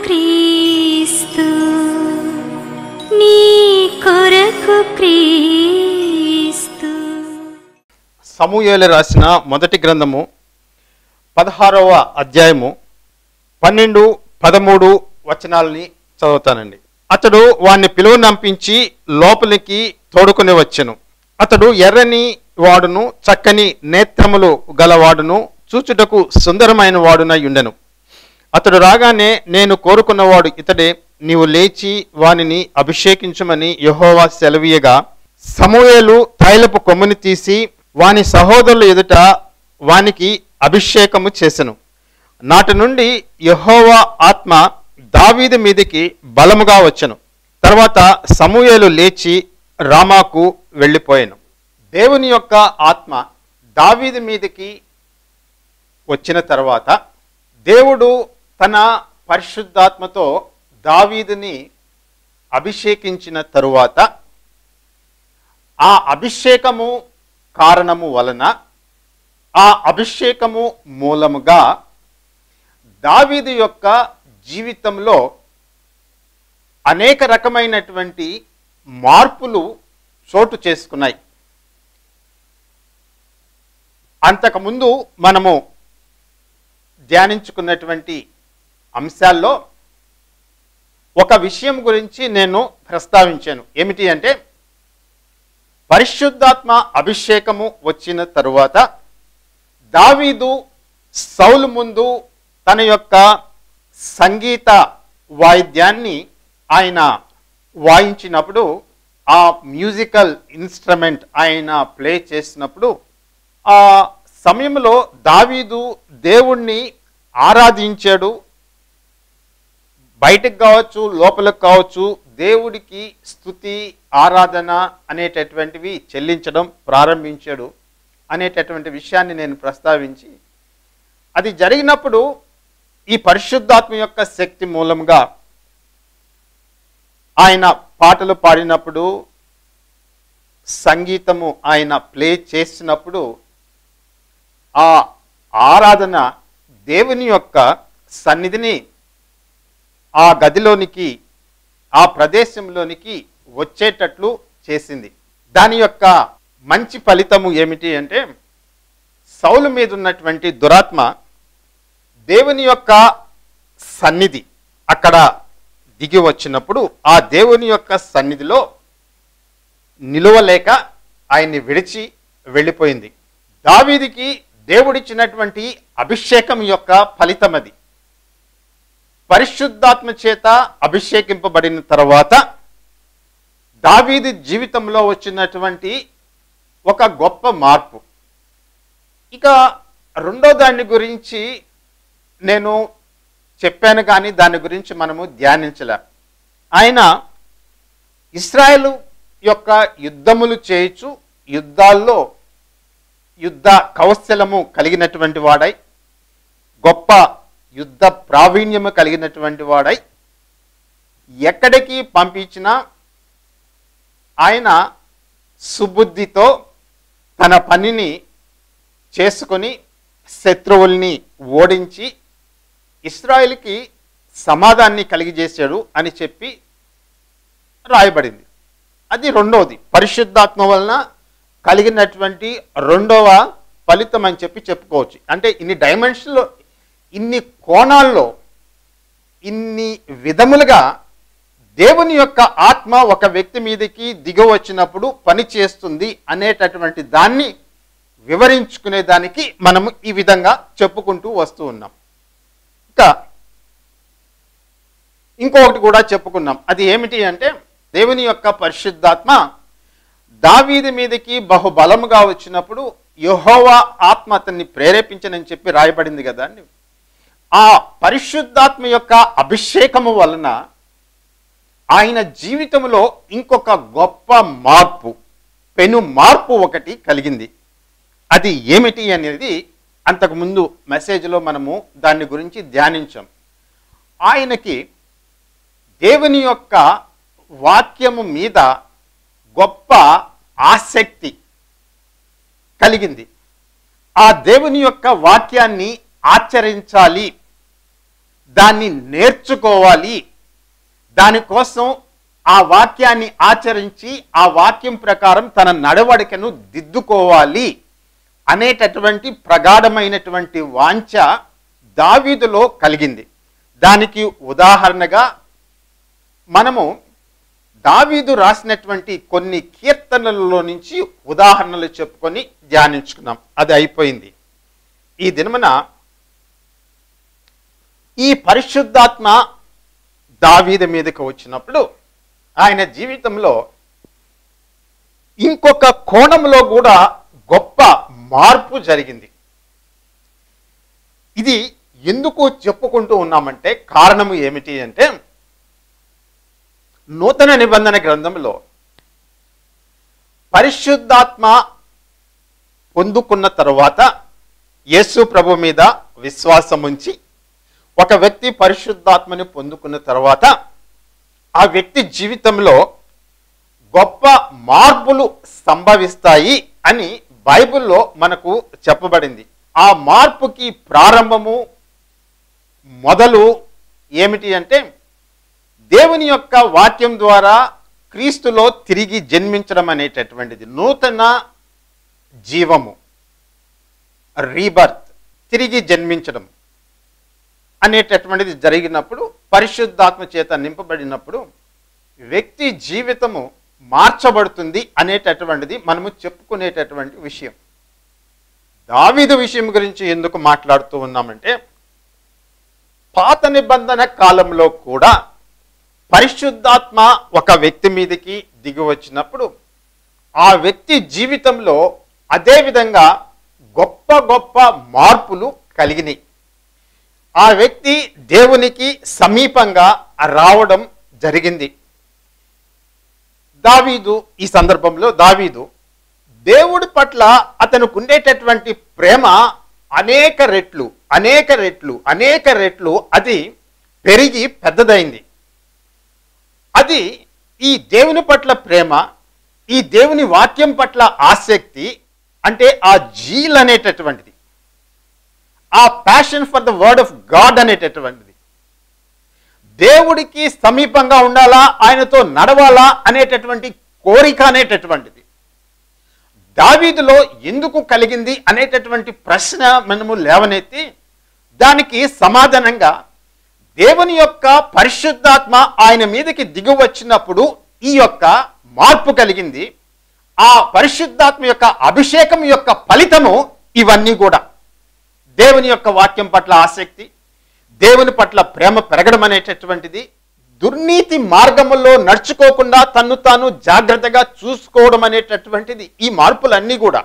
క్రీస్తు నీ కొరకు క్రీస్తు. సమూయేలు రాసిన మొదటి గ్రంథము 16వ అధ్యాయము 12, 13 వచనాలని చదువుతానండి. అతడు వాణ్ణి పిలువనంపించి లోపలికి తోడుకుని వచ్చెను. అతడు ఎర్రని వాడును, చక్కని నేత్రములు గలవాడును, చూచుటకు సుందరమైన వాడునై ఉండెను. అతడు రాగానే, నేను కోరుకున్నవాడు ఇతడే, నీవు లేచి వానిని అభిషేకించుమని యెహోవా సెలవీయగా, సమూయేలు తైలపు కొమ్ముని తీసి వాని సహోదరుల ఎదుట వానికి అభిషేకము చేసెను. నాటి నుండి యెహోవా ఆత్మ దావీదు మీదికి బలముగా వచ్చెను. తర్వాత సమూయేలు లేచి రామాకు వెళ్ళిపోయాను. దేవుని యొక్క ఆత్మ దావీదు మీదికి వచ్చిన తర్వాత దేవుడు తన పరిశుద్ధాత్మతో దావీదుని అభిషేకించిన తరువాత ఆ అభిషేకము కారణము వలన, ఆ అభిషేకము మూలముగా దావీదు యొక్క జీవితంలో అనేక రకమైనటువంటి మార్పులు చోటు చేసుకున్నాయి. అంతకుముందు మనము ధ్యానించుకున్నటువంటి అంశాల్లో ఒక విషయం గురించి నేను ప్రస్తావించాను. ఏమిటి అంటే, పరిశుద్ధాత్మ అభిషేకము వచ్చిన తరువాత దావీదు సౌలు ముందు తన యొక్క సంగీత వాయిద్యాన్ని ఆయన వాయించినప్పుడు, ఆ మ్యూజికల్ ఇన్స్ట్రుమెంట్ ఆయన ప్లే చేసినప్పుడు, ఆ సమయంలో దావీదు దేవుణ్ణి ఆరాధించాడు. బయటకు కావచ్చు, లోపలకు కావచ్చు, దేవుడికి స్తుతి, ఆరాధన అనేటటువంటివి చెల్లించడం ప్రారంభించాడు అనేటటువంటి విషయాన్ని నేను ప్రస్తావించి, అది జరిగినప్పుడు ఈ పరిశుద్ధాత్మ యొక్క శక్తి మూలంగా ఆయన పాటలు పాడినప్పుడు, సంగీతము ఆయన ప్లే చేసినప్పుడు, ఆ ఆరాధన దేవుని యొక్క సన్నిధిని ఆ గదిలోనికి, ఆ ప్రదేశంలోనికి వచ్చేటట్లు చేసింది. దాని యొక్క మంచి ఫలితము ఏమిటి అంటే, సౌలు మీద ఉన్నటువంటి దురాత్మ దేవుని యొక్క సన్నిధి అక్కడ దిగి వచ్చినప్పుడు ఆ దేవుని యొక్క సన్నిధిలో నిలువలేక ఆయన్ని విడిచి వెళ్ళిపోయింది. దావీదుకి దేవుడిచ్చినటువంటి అభిషేకం యొక్క ఫలితం అది. పరిశుద్ధాత్మ చేత అభిషేకింపబడిన తర్వాత దావీదు జీవితంలో వచ్చినటువంటి ఒక గొప్ప మార్పు. ఇక రెండో దాని గురించి నేను చెప్పాను, కానీ దాని గురించి మనము ధ్యానించలే. ఆయన ఇశ్రాయేలు యొక్క యుద్ధములు చేయొచ్చు, యుద్ధాల్లో యుద్ధ కౌశలము కలిగినటువంటి వాడై, గొప్ప యుద్ధ ప్రావీణ్యము కలిగినటువంటి వాడై, ఎక్కడికి పంపించినా ఆయన సుబుద్ధితో తన పనిని చేసుకొని శత్రువుల్ని ఓడించి ఇశ్రాయేలుకి సమాధానాన్ని కలిగజేశాడు అని చెప్పి రాయబడింది. అది రెండవది, పరిశుద్ధాత్మ వలన కలిగినటువంటి రెండవ ఫలితం అని చెప్పి చెప్పుకోవచ్చు. అంటే ఇన్ని డైమెన్షన్లో, ఇన్ని కోణాల్లో, ఇన్ని విధములుగా దేవుని యొక్క ఆత్మ ఒక వ్యక్తి మీదకి దిగి వచ్చినప్పుడు పని చేస్తుంది అనేటటువంటి దాన్ని వివరించుకునే దానికి మనము ఈ విధంగా చెప్పుకుంటూ వస్తూ ఉన్నాం. ఇంకా ఇంకొకటి కూడా చెప్పుకున్నాం. అది ఏమిటి అంటే, దేవుని యొక్క పరిశుద్ధాత్మ దావీదు మీదకి బహుబలముగా వచ్చినప్పుడు యెహోవా ఆత్మ అతన్ని ప్రేరేపించనని చెప్పి రాయబడింది కదా. ఆ పరిశుద్ధాత్మ యొక్క అభిషేకము వలన ఆయన జీవితంలో ఇంకొక గొప్ప మార్పు, పెను మార్పు ఒకటి కలిగింది. అది ఏమిటి అనేది అంతకుముందు మెసేజ్లో మనము దాని గురించి ధ్యానించాం. ఆయనకి దేవుని యొక్క వాక్యము మీద గొప్ప ఆసక్తి కలిగింది. ఆ దేవుని యొక్క వాక్యాన్ని ఆచరించాలి, దాన్ని నేర్చుకోవాలి, దానికోసం ఆ వాక్యాన్ని ఆచరించి ఆ వాక్యం ప్రకారం తన నడవడికను దిద్దుకోవాలి అనేటటువంటి ప్రగాఢమైనటువంటి వాంఛ దావీదులో కలిగింది. దానికి ఉదాహరణగా మనము దావీదు రాసినటువంటి కొన్ని కీర్తనలలో నుంచి ఉదాహరణలు చెప్పుకొని ధ్యానించుకున్నాం. అది అయిపోయింది. ఈ దినమున ఈ పరిశుద్ధాత్మ దావీదు మీదకి వచ్చినప్పుడు ఆయన జీవితంలో ఇంకొక కోణంలో కూడా గొప్ప మార్పు జరిగింది. ఇది ఎందుకు చెప్పుకుంటూ ఉన్నామంటే కారణము ఏమిటి అంటే, నూతన నిబంధన గ్రంథంలో పరిశుద్ధాత్మ పొందుకున్న తరువాత యేసు ప్రభు మీద విశ్వాసం ఉంచి ఒక వ్యక్తి పరిశుద్ధాత్మని పొందుకున్న తర్వాత ఆ వ్యక్తి జీవితంలో గొప్ప మార్పులు సంభవిస్తాయి అని బైబిల్లో మనకు చెప్పబడింది. ఆ మార్పుకి ప్రారంభము మొదలు ఏమిటి అంటే, దేవుని యొక్క వాక్యం ద్వారా క్రీస్తులో తిరిగి జన్మించడం అనేటటువంటిది, నూతన జీవము, రీబర్త్, తిరిగి జన్మించడం అనేటటువంటిది జరిగినప్పుడు, పరిశుద్ధాత్మ చేత నింపబడినప్పుడు వ్యక్తి జీవితము మార్చబడుతుంది అనేటటువంటిది మనము చెప్పుకునేటటువంటి విషయం. దావీదు విషయం గురించి ఎందుకు మాట్లాడుతూ ఉన్నామంటే, పాత నిబంధన కాలంలో కూడా పరిశుద్ధాత్మ ఒక వ్యక్తి మీదకి దిగి వచ్చినప్పుడు ఆ వ్యక్తి జీవితంలో అదే విధంగా గొప్ప గొప్ప మార్పులు కలిగినాయి. ఆ వ్యక్తి దేవునికి సమీపంగా రావడం జరిగింది. దావీదు, ఈ సందర్భంలో దావీదు దేవుడి పట్ల అతనికి ఉండేటటువంటి ప్రేమ అనేక రెట్లు అది పెరిగి పెద్దదైంది. అది ఈ దేవుని పట్ల ప్రేమ, ఈ దేవుని వాక్యం పట్ల ఆసక్తి, అంటే ఆ జీల్ అనేటటువంటిది, ఆ passion for the word of God అనేటటువంటిది, దేవుడికి సమీపంగా ఉండాలా, ఆయనతో నడవాలా అనేటటువంటి కోరిక అనేటటువంటిది దావీదులో ఎందుకు కలిగింది అనేటటువంటి ప్రశ్న మనము లేవనెత్తి దానికి సమాధానంగా దేవుని యొక్క పరిశుద్ధాత్మ ఆయన మీదకి దిగి వచ్చినప్పుడు ఈ యొక్క మార్పు కలిగింది. ఆ పరిశుద్ధాత్మ యొక్క అభిషేకం యొక్క ఫలితము ఇవన్నీ కూడా దేవుని యొక్క వాక్యం పట్ల ఆసక్తి, దేవుని పట్ల ప్రేమ పెరగడం అనేటటువంటిది, దుర్నీతి మార్గములో నడుచుకోకుండా తన్ను తాను జాగ్రత్తగా చూసుకోవడం అనేటటువంటిది, ఈ మార్పులన్నీ కూడా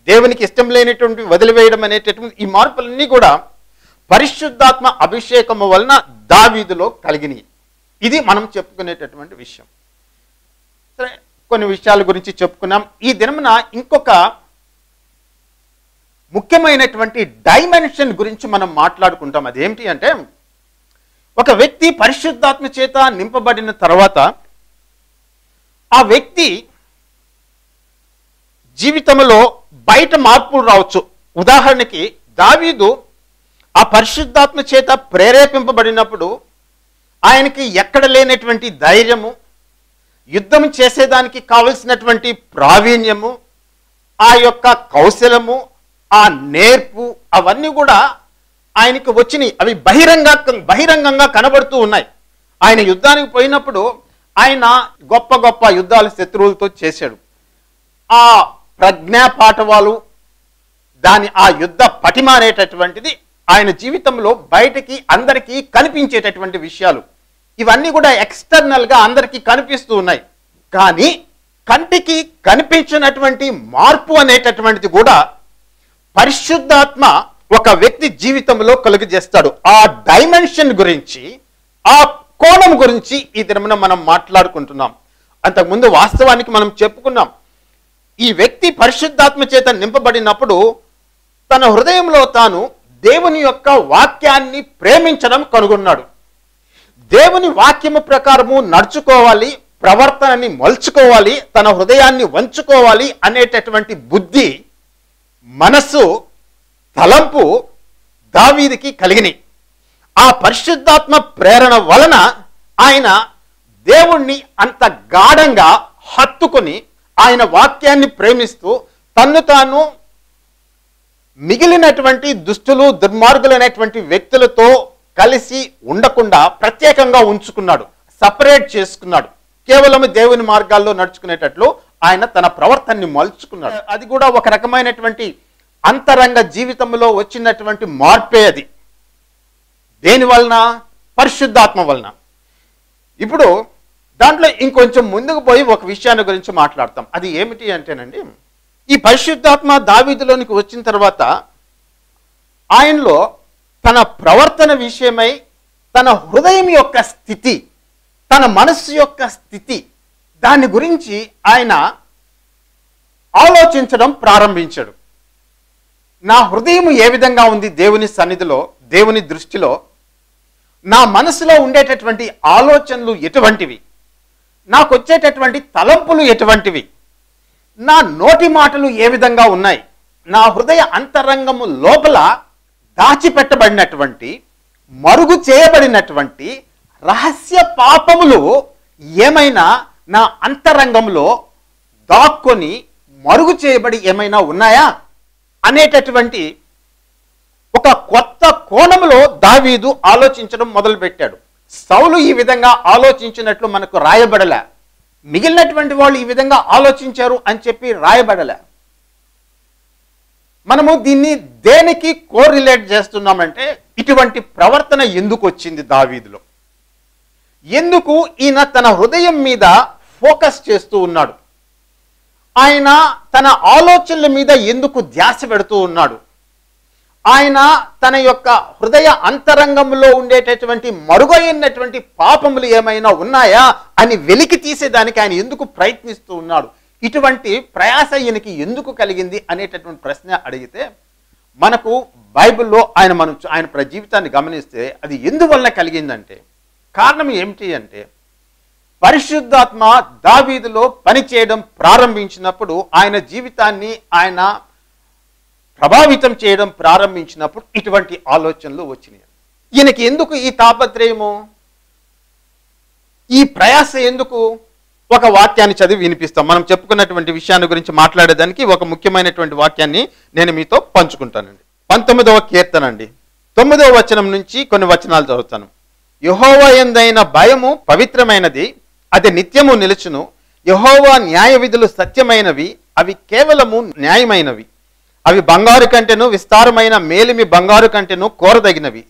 దేవునికి ఇష్టం లేనటువంటి వదిలివేయడం అనేటటువంటి ఈ మార్పులన్నీ కూడా పరిశుద్ధాత్మ అభిషేకము వలన దావీదులో కలిగినాయి. ఇది మనం చెప్పుకునేటటువంటి విషయం. సరే, కొన్ని విషయాల గురించి చెప్పుకున్నాం. ఈ దినమున ఇంకొక ముఖ్యమైనటువంటి డైమెన్షన్ గురించి మనం మాట్లాడుకుంటాం. అదేమిటి అంటే, ఒక వ్యక్తి పరిశుద్ధాత్మ చేత నింపబడిన తర్వాత ఆ వ్యక్తి జీవితంలో బయట మార్పులు రావచ్చు. ఉదాహరణకి దావీదు ఆ పరిశుద్ధాత్మ చేత ప్రేరేపింపబడినప్పుడు ఆయనకి ఎక్కడ లేనటువంటి ధైర్యము, యుద్ధం చేసేదానికి కావలసినటువంటి ప్రావీణ్యము, ఆ యొక్క కౌశలము, ఆ నేర్పు, అవన్నీ కూడా ఆయనకు వచ్చినాయి. అవి బహిరంగంగా కనబడుతూ ఉన్నాయి. ఆయన యుద్ధానికి పోయినప్పుడు ఆయన గొప్ప గొప్ప యుద్ధాలు శత్రువులతో చేశాడు. ఆ ప్రజ్ఞా పాఠవాలు, ఆ యుద్ధ పటిమ అనేటటువంటిది ఆయన జీవితంలో బయటికి అందరికీ కనిపించేటటువంటి విషయాలు. ఇవన్నీ కూడా ఎక్స్టర్నల్గా అందరికీ కనిపిస్తూ ఉన్నాయి. కానీ కంటికి కనిపించినటువంటి మార్పు అనేటటువంటిది కూడా పరిశుద్ధాత్మ ఒక వ్యక్తి జీవితంలో కలుగజేస్తాడు. ఆ డైమెన్షన్ గురించి, ఆ కోణం గురించి ఈ దినమున మనం మాట్లాడుకుంటున్నాం. అంతకుముందు వాస్తవానికి మనం చెప్పుకున్నాం, ఈ వ్యక్తి పరిశుద్ధాత్మ చేత నింపబడినప్పుడు తన హృదయంలో తాను దేవుని యొక్క వాక్యాన్ని ప్రేమించడం కనుగొన్నాడు. దేవుని వాక్యము ప్రకారము నడుచుకోవాలి, ప్రవర్తనని మలుచుకోవాలి, తన హృదయాన్ని వంచుకోవాలి అనేటటువంటి బుద్ధి, మనస్సు, తలంపు దావీదుకి కలిగినాయి. ఆ పరిశుద్ధాత్మ ప్రేరణ వలన ఆయన దేవుణ్ణి అంత గాఢంగా హత్తుకొని ఆయన వాక్యాన్ని ప్రేమిస్తూ తన్ను తాను మిగిలినటువంటి దుష్టులు దుర్మార్గులైనటువంటి వ్యక్తులతో కలిసి ఉండకుండా ప్రత్యేకంగా ఉంచుకున్నాడు, సపరేట్ చేసుకున్నాడు. కేవలం దేవుని మార్గాల్లో నడుచుకునేటట్లు ఆయన తన ప్రవర్తనని మలుచుకున్నాడు. అది కూడా ఒక రకమైనటువంటి అంతరంగ జీవితంలో వచ్చినటువంటి మార్పే అది. దేని వలన? పరిశుద్ధాత్మ వలన. ఇప్పుడు దాంట్లో ఇంకొంచెం ముందుకు పోయి ఒక విషయాన్ని గురించి మాట్లాడతాం. అది ఏమిటి అంటేనండి, ఈ పరిశుద్ధాత్మ దావీదులోనికి వచ్చిన తర్వాత ఆయనలో తన ప్రవర్తన విషయమై తన హృదయం యొక్క స్థితి, తన మనస్సు యొక్క స్థితి, దాని గురించి ఆయన ఆలోచించడం ప్రారంభించాడు. నా హృదయం ఏ విధంగా ఉంది దేవుని సన్నిధిలో, దేవుని దృష్టిలో, నా మనసులో ఉండేటటువంటి ఆలోచనలు ఎటువంటివి, నాకు వచ్చేటటువంటి తలంపులు ఎటువంటివి, నా నోటి మాటలు ఏ విధంగా ఉన్నాయి, నా హృదయ అంతరంగము లోపల దాచిపెట్టబడినటువంటి మరుగు చేయబడినటువంటి రహస్య పాపములు ఏమైనా నా అంతరంగంలో దాక్కొని మరుగు చేయబడి ఏమైనా ఉన్నాయా అనేటటువంటి ఒక కొత్త కోణంలో దావీదు ఆలోచించడం మొదలుపెట్టాడు. సౌలు ఈ విధంగా ఆలోచించినట్లు మనకు రాయబడలే, మిగిలినటువంటి వాళ్ళు ఈ విధంగా ఆలోచించారు అని చెప్పి రాయబడలే. మనము దీన్ని దేనికి కోరిలేట్ చేస్తున్నామంటే, ఇటువంటి ప్రవర్తన ఎందుకు వచ్చింది దావీదులో, ఎందుకు ఈయన తన హృదయం మీద ఫోకస్ చేస్తూ ఉన్నాడు, ఆయన తన ఆలోచనల మీద ఎందుకు ధ్యాస పెడుతూ ఉన్నాడు, ఆయన తన యొక్క హృదయ అంతరంగంలో ఉండేటటువంటి మరుగైనటువంటి పాపములు ఏమైనా ఉన్నాయా అని వెలికి తీసేదానికి ఆయన ఎందుకు ప్రయత్నిస్తూ ఉన్నాడు, ఇటువంటి ప్రయాస ఈయనకి ఎందుకు కలిగింది అనేటటువంటి ప్రశ్న అడిగితే, మనకు బైబిల్లో ఆయన జీవితాన్ని గమనిస్తే అది ఎందువల్ల కలిగిందంటే, కారణం ఏమిటి అంటే, పరిశుద్ధాత్మ దావీదులో పనిచేయడం ప్రారంభించినప్పుడు, ఆయన జీవితాన్ని ఆయన ప్రభావితం చేయడం ప్రారంభించినప్పుడు ఇటువంటి ఆలోచనలు వచ్చినాయి. ఈయనకి ఎందుకు ఈ తాపత్రయము, ఈ ప్రయాస ఎందుకు? ఒక వాక్యాన్ని చదివి వినిపిస్తాం. మనం చెప్పుకున్నటువంటి విషయాన్ని గురించి మాట్లాడేదానికి ఒక ముఖ్యమైనటువంటి వాక్యాన్ని నేను మీతో పంచుకుంటానండి. 19వ కీర్తన అండి, 9వ వచనం నుంచి కొన్ని వచనాలు చదువుతాను. యెహోవా యందైన భయము పవిత్రమైనది, అది నిత్యము నిలుచును. యెహోవా న్యాయ విధులు సత్యమైనవి, అవి కేవలము న్యాయమైనవి. అవి బంగారు కంటెను విస్తారమైన మేలిమి బంగారు కంటెను కోరదగినవి,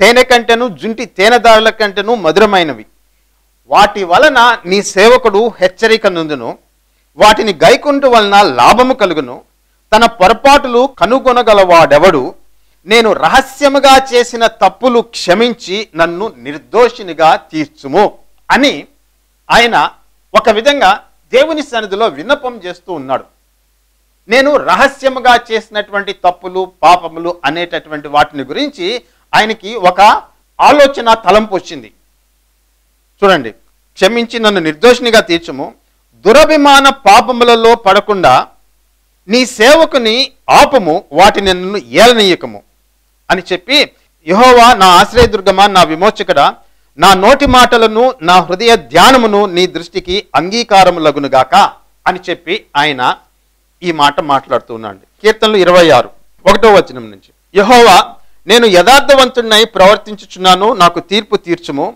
తేనె కంటెను జుంటి తేనెదారుల కంటెను మధురమైనవి. వాటి వలన నీ సేవకుడు హెచ్చరిక నుండును, వాటిని గైకుంటు వలన లాభము కలుగును. తన పొరపాటులు కనుగొనగలవాడెవడు? నేను రహస్యముగా చేసిన తప్పులు క్షమించి నన్ను నిర్దోషినిగా తీర్చుము అని ఆయన ఒక విధంగా దేవుని సన్నిధిలో విన్నపం చేస్తూ ఉన్నాడు. నేను రహస్యముగా చేసినటువంటి తప్పులు పాపములు అనేటటువంటి వాటిని గురించి ఆయనకి ఒక ఆలోచన తలంపు వచ్చింది. చూడండి, క్షమించి నన్ను నిర్దోషినిగా తీర్చుము, దురభిమాన పాపములలో పడకుండా నీ సేవకుని ఆపుము, వాటిని నన్ను ఏలనీయకము అని చెప్పి, యెహోవా నా ఆశ్రయదుర్గమా, నా విమోచకుడా, నా నోటి మాటలను నా హృదయ ధ్యానమును నీ దృష్టికి అంగీకారములగునుగాక అని చెప్పి ఆయన ఈ మాట మాట్లాడుతున్నాడు. కీర్తనలు 26 1వ వచనం నుంచి, యెహోవా నేను యథార్థవంతుడినై ప్రవర్తించుచున్నాను, నాకు తీర్పు తీర్చుము.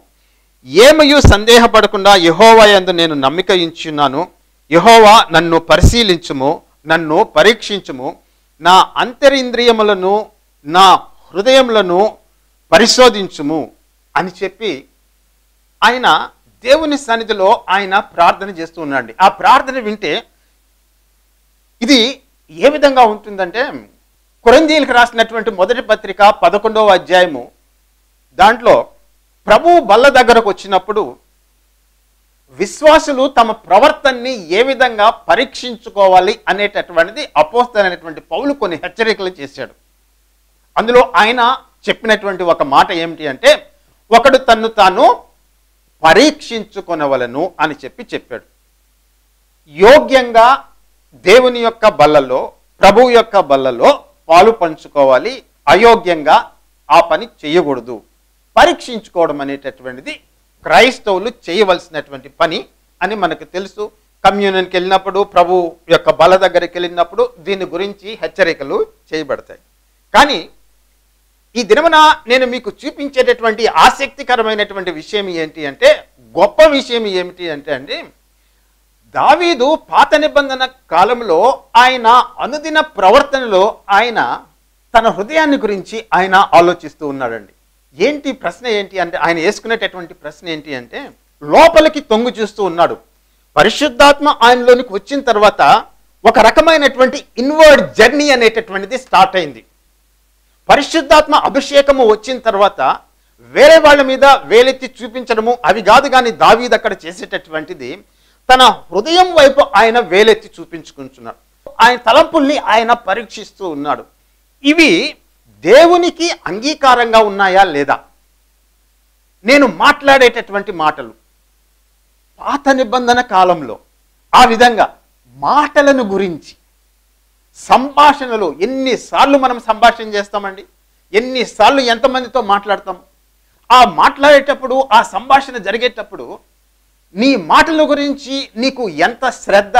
ఏమయు సందేహపడకుండా యెహోవా యందు నేను నమ్మిక ఉంచున్నాను. యెహోవా నన్ను పరిశీలించుము, నన్ను పరీక్షించుము, నా అంతరింద్రియములను నా హృదయములను పరిశోధించుము అని చెప్పి ఆయన దేవుని సన్నిధిలో ఆయన ప్రార్థన చేస్తూ ఉన్నాడు. ఆ ప్రార్థన వింటే ఇది ఏ విధంగా ఉంటుందంటే, కొరింథీయులకు రాసినటువంటి మొదటి పత్రిక 11వ అధ్యాయము దాంట్లో ప్రభువు బల్ల దగ్గరకు వచ్చినప్పుడు విశ్వాసులు తమ ప్రవర్తనని ఏ విధంగా పరీక్షించుకోవాలి అనేటటువంటిది అపోస్తలుడైనటువంటి పౌలు కొన్ని హెచ్చరికలు చేశాడు. అందులో ఆయన చెప్పినటువంటి ఒక మాట ఏమిటి అంటే, ఒకడు తన్ను తాను పరీక్షించుకొనవలను అని చెప్పాడు. యోగ్యంగా దేవుని యొక్క బల్లలో, ప్రభువు యొక్క బల్లలో పాలు పంచుకోవాలి, అయోగ్యంగా ఆ పని చేయకూడదు. పరీక్షించుకోవడం అనేటటువంటిది క్రైస్తవులు చేయవలసినటువంటి పని అని మనకు తెలుసు. కమ్యూనియన్కి వెళ్ళినప్పుడు, ప్రభు యొక్క బల దగ్గరికి వెళ్ళినప్పుడు దీని గురించి హెచ్చరికలు చేయబడతాయి. కానీ ఈ దినమున నేను మీకు చూపించేటటువంటి ఆసక్తికరమైనటువంటి విషయం ఏంటి అంటే, గొప్ప విషయం ఏమిటి అంటే అండి, దావీదు పాత నిబంధన కాలంలో ఆయన అనుదిన ప్రవర్తనలో ఆయన తన హృదయాన్ని గురించి ఆయన ఆలోచిస్తూ ఉన్నాడండి. ఏంటి ప్రశ్న ఏంటి అంటే, ఆయన వేసుకునేటటువంటి ప్రశ్న ఏంటి అంటే, లోపలికి తొంగు చూస్తూ ఉన్నాడు. పరిశుద్ధాత్మ ఆయనలోనికి వచ్చిన తర్వాత ఒక రకమైనటువంటి ఇన్వర్డ్ జర్నీ అనేటటువంటిది స్టార్ట్ అయింది. పరిశుద్ధాత్మ అభిషేకము వచ్చిన తర్వాత వేరే వాళ్ళ మీద వేలెత్తి చూపించడము అవి కాదు. కానీ దావీదు అక్కడ చేసేటటువంటిది తన హృదయం వైపు ఆయన వేలెత్తి చూపించుకుంటున్నాడు. ఆయన తలంపుల్ని ఆయన పరీక్షిస్తూ ఉన్నాడు. ఇవి దేవునికి అంగీకారంగా ఉన్నాయా లేదా? నేను మాట్లాడేటటువంటి మాటలు పాత నిబంధన కాలంలో ఆ విధంగా మాటలను గురించి సంభాషణలు ఎన్నిసార్లు మనం సంభాషణ చేస్తామండి, ఎన్నిసార్లు ఎంతమందితో మాట్లాడతాం. ఆ మాట్లాడేటప్పుడు, ఆ సంభాషణ జరిగేటప్పుడు నీ మాటల గురించి నీకు ఎంత శ్రద్ధ,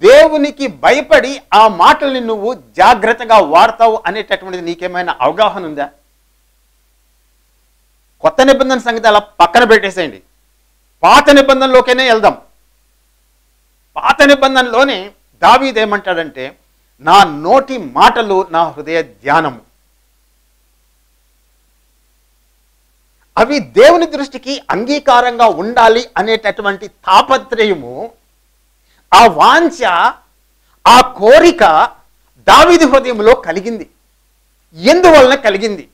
దేవునికి భయపడి ఆ మాటల్ని నువ్వు జాగ్రత్తగా వాడతావు అనేటటువంటిది నీకేమైనా అవగాహన ఉందా? కొత్త నిబంధన సంగతి అలా పక్కన పెట్టేసేయండి, పాత నిబంధనలోకైనా వెళ్దాం. పాత నిబంధనలోనే దావీదు ఏమంటాడంటే, నా నోటి మాటలు నా హృదయ ధ్యానము, అవి దేవుని దృష్టికి అంగీకారంగా ఉండాలి అనేటటువంటి తాపత్రయము, ఆ వాంఛ, ఆ కోరిక దావీదు హృదయంలో కలిగింది. ఎందువలన కలిగింది?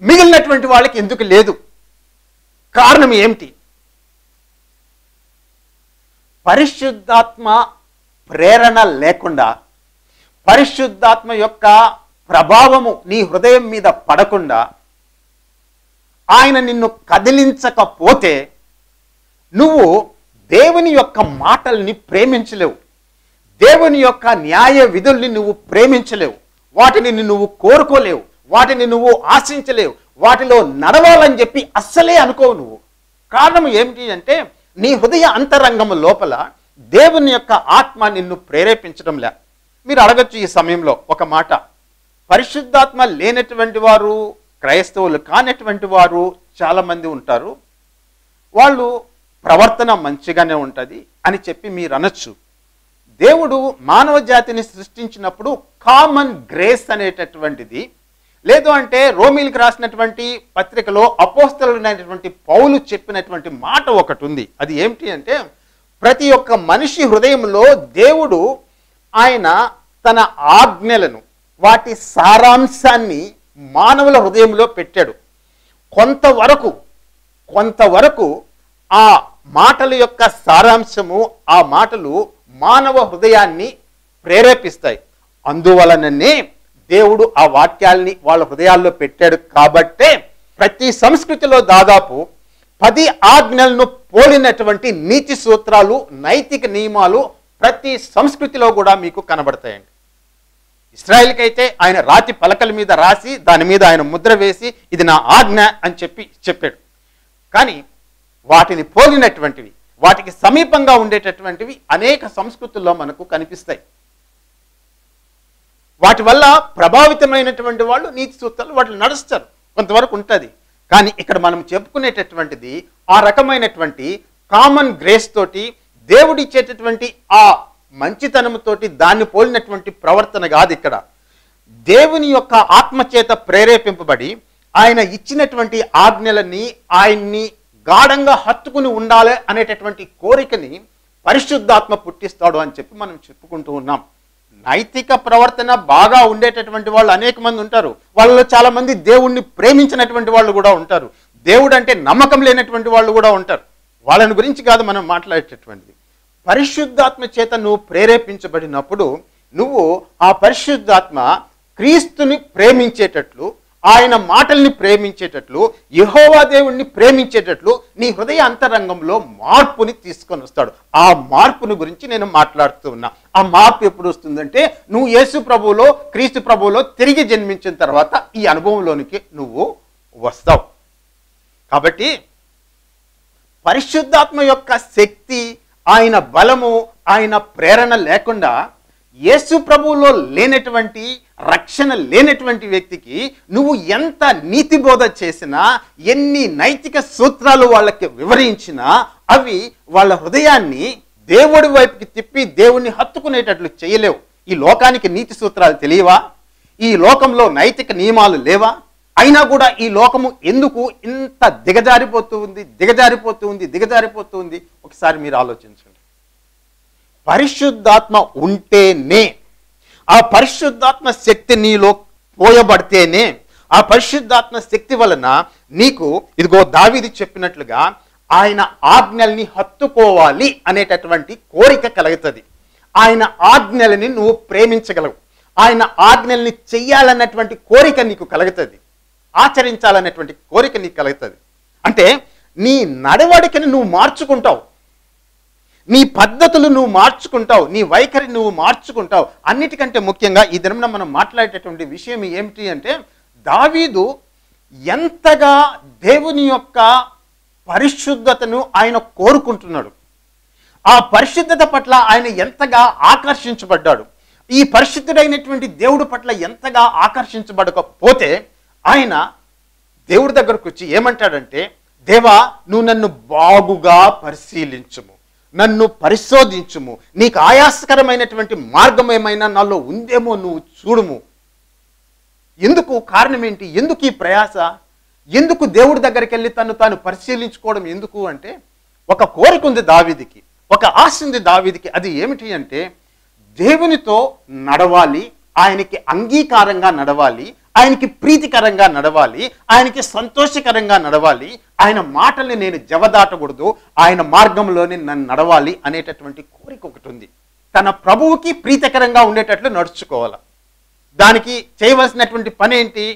మిగిలినటువంటి వాళ్ళకి ఎందుకు లేదు? కారణం ఏమిటి? పరిశుద్ధాత్మ ప్రేరణ లేకుండా, పరిశుద్ధాత్మ యొక్క ప్రభావము నీ హృదయం మీద పడకుండా, ఆయన నిన్ను కదిలించకపోతే నువ్వు దేవుని యొక్క మాటల్ని ప్రేమించలేవు, దేవుని యొక్క న్యాయ విధుల్ని నువ్వు ప్రేమించలేవు, వాటిని నువ్వు కోరుకోలేవు, వాటిని నువ్వు ఆశించలేవు, వాటిలో నడవాలని చెప్పి అస్సలే అనుకోవు నువ్వు. కారణం ఏమిటి అంటే, నీ హృదయ అంతరంగము లోపల దేవుని యొక్క ఆత్మ నిన్ను ప్రేరేపించడం లే. మీరు అడగచ్చు ఈ సమయంలో ఒక మాట, పరిశుద్ధాత్మ లేనటువంటి వారు, క్రైస్తవులు కానటువంటి వారు చాలామంది ఉంటారు, వాళ్ళు ప్రవర్తన మంచిగానే ఉంటుంది అని చెప్పి మీరు అనొచ్చు. దేవుడు మానవ జాతిని సృష్టించినప్పుడు కామన్ గ్రేస్ అనేటటువంటిది, లేదు అంటే రోమీలకు రాసినటువంటి పత్రికలో అపోస్తలుడైనటువంటి పౌలు చెప్పినటువంటి మాట ఒకటి ఉంది. అది ఏమిటి అంటే, ప్రతి ఒక్క మనిషి హృదయంలో దేవుడు ఆయన తన ఆజ్ఞలను, వాటి సారాంశాన్ని మానవుల హృదయంలో పెట్టాడు. కొంతవరకు ఆ మాటల యొక్క సారాంశము, ఆ మాటలు మానవ హృదయాన్ని ప్రేరేపిస్తాయి. అందువలననే దేవుడు ఆ వాక్యాల్ని వాళ్ళ హృదయాల్లో పెట్టాడు. కాబట్టే ప్రతి సంస్కృతిలో దాదాపు 10 ఆజ్ఞలను పోలినటువంటి నీతి సూత్రాలు, నైతిక నియమాలు ప్రతి సంస్కృతిలో కూడా మీకు కనబడతాయండి. ఇశ్రాయేలుకి అయితే ఆయన రాతి పలకల మీద రాసి దాని మీద ఆయన ముద్ర వేసి ఇది నా ఆజ్ఞ అని చెప్పాడు. కానీ వాటిని పోలినటువంటివి, వాటికి సమీపంగా ఉండేటటువంటివి అనేక సంస్కృతుల్లో మనకు కనిపిస్తాయి. వాటి వల్ల ప్రభావితమైనటువంటి వాళ్ళు నీతి సూత్రాలు వాటిని నడుస్తారు, కొంతవరకు ఉంటుంది. కానీ ఇక్కడ మనం చెప్పుకునేటటువంటిది ఆ రకమైనటువంటి కామన్ గ్రేస్ తోటి, దేవుడిచ్చేటటువంటి ఆ మంచితనముతోటి దాన్ని పోలినటువంటి ప్రవర్తన కాదు. ఇక్కడ దేవుని యొక్క ఆత్మచేత ప్రేరేపింపబడి ఆయన ఇచ్చినటువంటి ఆజ్ఞలని, ఆయన్ని గాఢంగా హత్తుకుని ఉండాలి అనేటటువంటి కోరికని పరిశుద్ధాత్మ పుట్టిస్తాడు అని చెప్పి మనం చెప్పుకుంటూ ఉన్నాం. నైతిక ప్రవర్తన బాగా ఉండేటటువంటి వాళ్ళు అనేక మంది ఉంటారు, వాళ్ళలో చాలా మంది దేవుణ్ణి ప్రేమించినటువంటి వాళ్ళు కూడా ఉంటారు, దేవుడు అంటే నమ్మకం లేనటువంటి వాళ్ళు కూడా ఉంటారు. వాళ్ళని గురించి కాదు మనం మాట్లాడేటటువంటిది. పరిశుద్ధాత్మ చేత నువ్వు ప్రేరేపించబడినప్పుడు నువ్వు ఆ పరిశుద్ధాత్మ క్రీస్తుని ప్రేమించేటట్లు, ఆయన మాటల్ని ప్రేమించేటట్లు, యెహోవా దేవుణ్ణి ప్రేమించేటట్లు నీ హృదయ అంతరంగంలో మార్పుని తీసుకొని వస్తాడు. ఆ మార్పుని గురించి నేను మాట్లాడుతూ ఉన్నా. ఆ మార్పు ఎప్పుడు వస్తుందంటే, నువ్వు యేసు ప్రభువులో, క్రీస్తు ప్రభువులో తిరిగి జన్మించిన తర్వాత ఈ అనుభవంలోనికి నువ్వు వస్తావు. కాబట్టి పరిశుద్ధాత్మ యొక్క శక్తి, ఆయన బలము, ఆయన ప్రేరణ లేకుండా యేసు ప్రభువులో లేనటువంటి రక్షణ లేనటువంటి వ్యక్తికి నువ్వు ఎంత నీతి బోధ చేసినా, ఎన్ని నైతిక సూత్రాలు వాళ్ళకి వివరించినా అవి వాళ్ళ హృదయాన్ని దేవుడి వైపుకి తిప్పి దేవుణ్ణి హత్తుకునేటట్లు చేయలేవు. ఈ లోకానికి నీతి సూత్రాలు తెలియవా? ఈ లోకంలో నైతిక నియమాలు లేవా? అయినా కూడా ఈ లోకము ఎందుకు ఇంత దిగజారిపోతూ ఉంది? ఒకసారి మీరు ఆలోచించండి. పరిశుద్ధాత్మ ఉంటేనే, ఆ పరిశుద్ధాత్మ శక్తి నీలో పోయబడితేనే, ఆ పరిశుద్ధాత్మ శక్తి వలన నీకు ఇదిగో దావీదు చెప్పినట్లుగా ఆయన ఆజ్ఞల్ని హత్తుకోవాలి అనేటటువంటి కోరిక కలుగుతుంది. ఆయన ఆజ్ఞలని నువ్వు ప్రేమించగలవు. ఆయన ఆజ్ఞల్ని చెయ్యాలన్నటువంటి కోరిక నీకు కలుగుతుంది. ఆచరించాలన్నటువంటి కోరిక నీకు కలుగుతుంది. అంటే నీ నడవడికని నువ్వు మార్చుకుంటావు, నీ పద్ధతులు నువ్వు మార్చుకుంటావు, నీ వైఖరి నువ్వు మార్చుకుంటావు. అన్నిటికంటే ముఖ్యంగా ఈ దినం మనం మాట్లాడేటటువంటి విషయం ఏమిటి అంటే, దావీదు ఎంతగా దేవుని యొక్క పరిశుద్ధతను ఆయన కోరుకుంటున్నాడు, ఆ పరిశుద్ధత పట్ల ఆయన ఎంతగా ఆకర్షించబడ్డాడు. ఈ పరిశుద్ధుడైనటువంటి దేవుడి పట్ల ఎంతగా ఆకర్షించబడకపోతే ఆయన దేవుడి దగ్గరకు వచ్చి ఏమంటాడంటే, దేవా నువ్వు నన్ను బాగుగా పరిశీలించుము, నన్ను పరిశోధించుము, నీకు ఆయాసకరమైనటువంటి మార్గం ఏమైనా నాలో ఉందేమో నువ్వు చూడుము. ఎందుకు? కారణం ఏంటి? ఎందుకు ఈ ప్రయాస? ఎందుకు దేవుడి దగ్గరికి వెళ్ళి తాను పరిశీలించుకోవడం ఎందుకు అంటే, ఒక కోరిక ఉంది దావీదుకి, ఒక ఆశ ఉంది దావీదుకి. అది ఏమిటి అంటే, దేవునితో నడవాలి, ఆయనకి అంగీకారంగా నడవాలి, ఆయనకి ప్రీతికరంగా నడవాలి, ఆయనకి సంతోషకరంగా నడవాలి, ఆయన మాటల్ని నేను జవదాటకూడదు, ఆయన మార్గంలోనే నన్ను నడవాలి అనేటటువంటి కోరిక ఒకటి ఉంది. తన ప్రభువుకి ప్రీతికరంగా ఉండేటట్లు నడుచుకోవాలి. దానికి చేయవలసినటువంటి పని ఏంటి?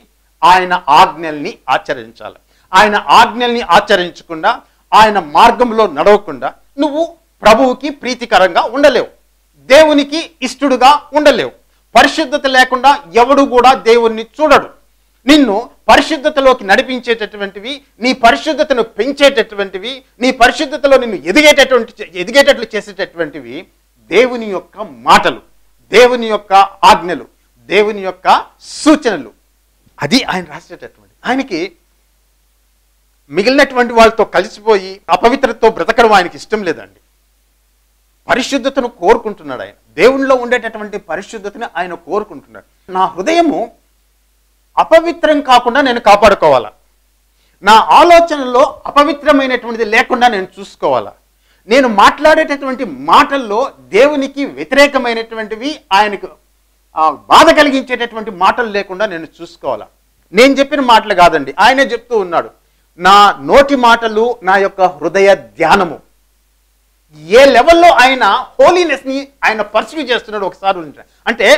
ఆయన ఆజ్ఞల్ని ఆచరించాలి. ఆయన ఆజ్ఞల్ని ఆచరించకుండా, ఆయన మార్గంలో నడవకుండా నువ్వు ప్రభువుకి ప్రీతికరంగా ఉండలేవు, దేవునికి ఇష్టడుగా ఉండలేవు. పరిశుద్ధత లేకుండా ఎవడు కూడా దేవుణ్ణి చూడడు. నిన్ను పరిశుద్ధతలోకి నడిపించేటటువంటివి, నీ పరిశుద్ధతను పెంచేటటువంటివి, నీ పరిశుద్ధతలో నిన్ను ఎదిగేటట్లు చేసేటటువంటివి దేవుని యొక్క మాటలు, దేవుని యొక్క ఆజ్ఞలు, దేవుని యొక్క సూచనలు. అది ఆయన రాసేటటువంటి. ఆయనకి మిగిలినటువంటి వాళ్ళతో కలిసిపోయి అపవిత్రతతో బ్రతకడం ఆయనకి ఇష్టం లేదండి. పరిశుద్ధతను కోరుకుంటున్నాడు ఆయన. దేవునిలో ఉండేటటువంటి పరిశుద్ధతని ఆయన కోరుకుంటున్నాడు. నా హృదయము అపవిత్రం కాకుండా నేను కాపాడుకోవాలా, నా ఆలోచనలో అపవిత్రమైనటువంటిది లేకుండా నేను చూసుకోవాలా, నేను మాట్లాడేటటువంటి మాటల్లో దేవునికి వ్యతిరేకమైనటువంటివి, ఆయనకు బాధ కలిగించేటటువంటి మాటలు లేకుండా నేను చూసుకోవాలా. నేను చెప్పిన మాటలు కాదండి, ఆయనే చెప్తూ ఉన్నాడు, నా నోటి మాటలు నా యొక్క హృదయ ధ్యానము. ఏ లెవెల్లో ఆయన హోలీనెస్ని ఆయన పర్స్యూ చేస్తున్నాడు ఒకసారి అంటే,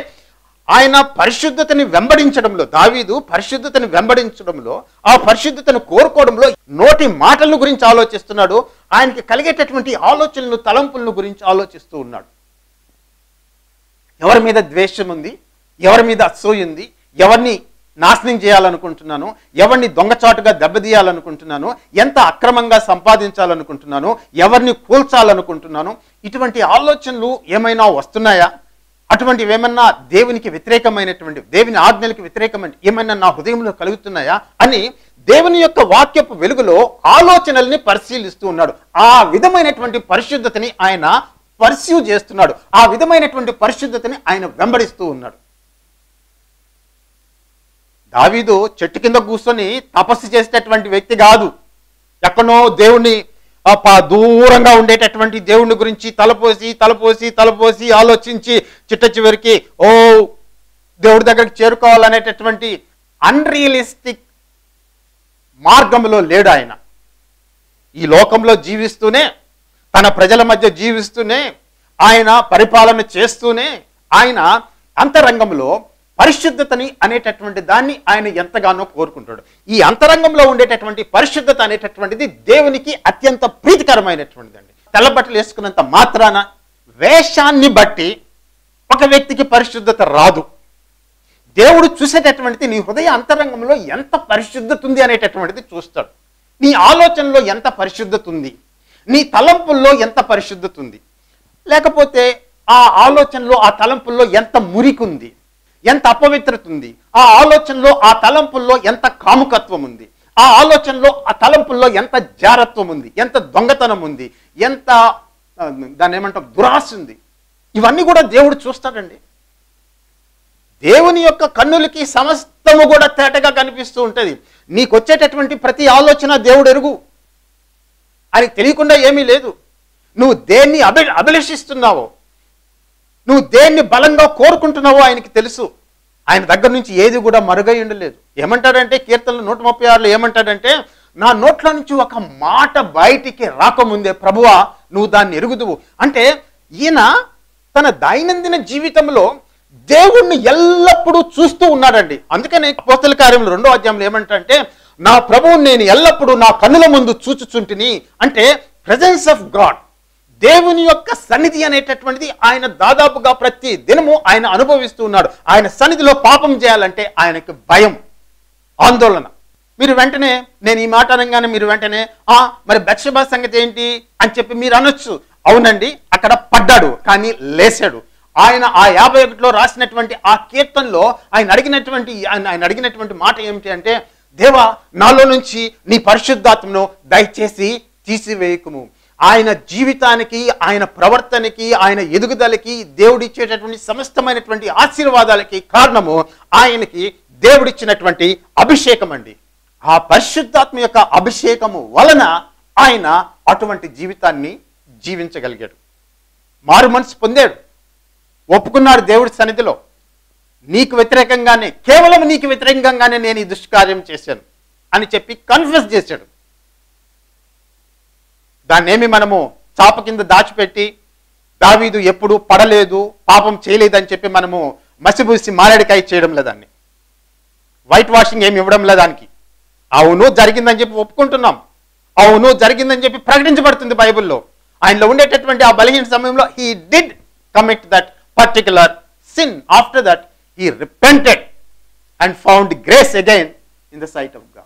ఆయన పరిశుద్ధతని వెంబడించడంలో, దావీదు పరిశుద్ధతని వెంబడించడంలో, ఆ పరిశుద్ధతను కోరుకోవడంలో నోటి మాటల గురించి ఆలోచిస్తున్నాడు. ఆయనకి కలిగేటటువంటి ఆలోచనలు, తలంపులను గురించి ఆలోచిస్తూ ఉన్నాడు. ఎవరి మీద ద్వేషం ఉంది, ఎవరి మీద అసూయ ఉంది, ఎవరిని నాశనం చేయాలనుకుంటున్నాను, ఎవరిని దొంగచాటుగా దెబ్బతీయాలనుకుంటున్నాను, ఎంత అక్రమంగా సంపాదించాలనుకుంటున్నాను, ఎవరిని కూల్చాలనుకుంటున్నాను, ఇటువంటి ఆలోచనలు ఏమైనా వస్తున్నాయా? అటువంటివి ఏమన్నా దేవునికి వ్యతిరేకమైనటువంటి, దేవుని ఆజ్ఞలకు వ్యతిరేకమైన ఏమైనా నా హృదయంలో కలుగుతున్నాయా అని దేవుని యొక్క వాక్యపు వెలుగులో ఆలోచనల్ని పరిశీలిస్తూ ఉన్నాడు. ఆ విధమైనటువంటి పరిశుద్ధతని ఆయన పర్స్యూ చేస్తున్నాడు. ఆ విధమైనటువంటి పరిశుద్ధతని ఆయన వెంబడిస్తూ ఉన్నాడు. దావీదు చెట్టు కింద కూర్చొని తపస్సు చేసేటటువంటి వ్యక్తి కాదు. ఎక్కడో దేవుణ్ణి దూరంగా ఉండేటటువంటి దేవుని గురించి తలపోసి ఆలోచించి చిట్ట చివరికి దేవుడి దగ్గరికి చేరుకోవాలనేటటువంటి అన్రియలిస్టిక్ మార్గంలో లేడు ఆయన. ఈ లోకంలో జీవిస్తూనే, తన ప్రజల మధ్య జీవిస్తూనే, ఆయన పరిపాలన చేస్తూనే, ఆయన అంతరంగంలో పరిశుద్ధతని అనేటటువంటి దాన్ని ఆయన ఎంతగానో కోరుకుంటాడు. ఈ అంతరంగంలో ఉండేటటువంటి పరిశుద్ధత అనేటటువంటిది దేవునికి అత్యంత ప్రీతికరమైనటువంటిది అండి. తెల్లబట్టలు వేసుకున్నంత మాత్రాన వేషాన్ని బట్టి ఒక వ్యక్తికి పరిశుద్ధత రాదు. దేవుడు చూసేటటువంటిది నీ హృదయ అంతరంగంలో ఎంత పరిశుద్ధత ఉంది అనేటటువంటిది చూస్తాడు. నీ ఆలోచనలో ఎంత పరిశుద్ధత ఉంది, నీ తలంపుల్లో ఎంత పరిశుద్ధత ఉంది, లేకపోతే ఆ ఆలోచనలో ఆ తలంపుల్లో ఎంత మురికి ఉంది, ఎంత అపవిత్రత ఉంది, ఆ ఆలోచనలో ఆ తలంపుల్లో ఎంత కాముకత్వం ఉంది, ఆ ఆలోచనలో ఆ తలంపుల్లో ఎంత జారత్వం ఉంది, ఎంత దొంగతనం ఉంది, ఎంత దాన్ని ఏమంటాం దురాశ ఉంది. ఇవన్నీ కూడా దేవుడు చూస్తాడండి. దేవుని యొక్క కన్నులకి సమస్తము కూడా తేటగా కనిపిస్తూ ఉంటుంది. నీకు వచ్చేటటువంటి ప్రతి ఆలోచన దేవుడు ఎరుగు. ఆయనకి తెలియకుండా ఏమీ లేదు. నువ్వు దేన్ని అభిలషిస్తున్నావో, నువ్వు దేన్ని బలంగా కోరుకుంటున్నావో ఆయనకి తెలుసు. ఆయన దగ్గర నుంచి ఏది కూడా మరుగై ఉండలేదు. ఏమంటాడంటే కీర్తనలు 136లో ఏమంటాడంటే, నా నోట్ల నుంచి ఒక మాట బయటికి రాకముందే ప్రభువా నువ్వు దాన్ని ఎరుగుదువు. అంటే ఈయన తన దైనందిన జీవితంలో దేవుణ్ణి ఎల్లప్పుడూ చూస్తూ ఉన్నాడండి. అందుకనే అపోస్తల కార్యములు 2వ అధ్యాయంలో ఏమంటాడంటే, నా ప్రభువుని నేను ఎల్లప్పుడూ నా కన్నుల ముందు చూచుచుంటిని. అంటే ప్రెజెన్స్ ఆఫ్ గాడ్, దేవుని యొక్క సన్నిధి అనేటటువంటిది ఆయన దాదాపుగా ప్రతి దినము ఆయన అనుభవిస్తూ ఉన్నాడు. ఆయన సన్నిధిలో పాపం చేయాలంటే ఆయనకు భయం, ఆందోళన. మీరు వెంటనే నేను ఈ మాట అనగానే మీరు వెంటనే మరి బత్షెబా సంగతి ఏంటి అని చెప్పి మీరు అనొచ్చు. అవునండి, అక్కడ పడ్డాడు కానీ లేచాడు. ఆయన ఆ 51లో రాసినటువంటి ఆ కీర్తనలో ఆయన అడిగినటువంటి మాట ఏమిటి అంటే, దేవా నాలో నుంచి నీ పరిశుద్ధాత్మను దయచేసి తీసివేయకుము. ఆయన జీవితానికి, ఆయన ప్రవర్తనకి, ఆయన ఎదుగుదలకి, దేవుడిచ్చేటటువంటి సమస్తమైనటువంటి ఆశీర్వాదాలకి కారణము ఆయనకి దేవుడిచ్చినటువంటి అభిషేకం అండి. ఆ పరిశుద్ధాత్మ యొక్క అభిషేకము వలన ఆయన అటువంటి జీవితాన్ని జీవించగలిగాడు. మారు మనసు పొందాడు, ఒప్పుకున్నాడు దేవుడి సన్నిధిలో. నీకు వ్యతిరేకంగానే, కేవలం నీకు వ్యతిరేకంగానే నేను ఈ దుష్కార్యం చేశాను అని చెప్పి కన్ఫెస్ చేశాడు. దాన్నేమి మనము చాప కింద దాచిపెట్టి దావీదు ఎప్పుడు పడలేదు, పాపం చేయలేదని చెప్పి మనము మసిబూసి మారేడికాయ చేయడం లేదాన్ని, వైట్ వాషింగ్ ఏమి ఇవ్వడం లేదానికి. అవును జరిగిందని చెప్పి ఒప్పుకుంటున్నాం, అవును జరిగిందని చెప్పి ప్రకటించబడుతుంది బైబిల్లో. ఆయనలో ఉండేటటువంటి ఆ బలహీన సమయంలో he did commit that particular sin. After that he repented and found grace again in the sight of God.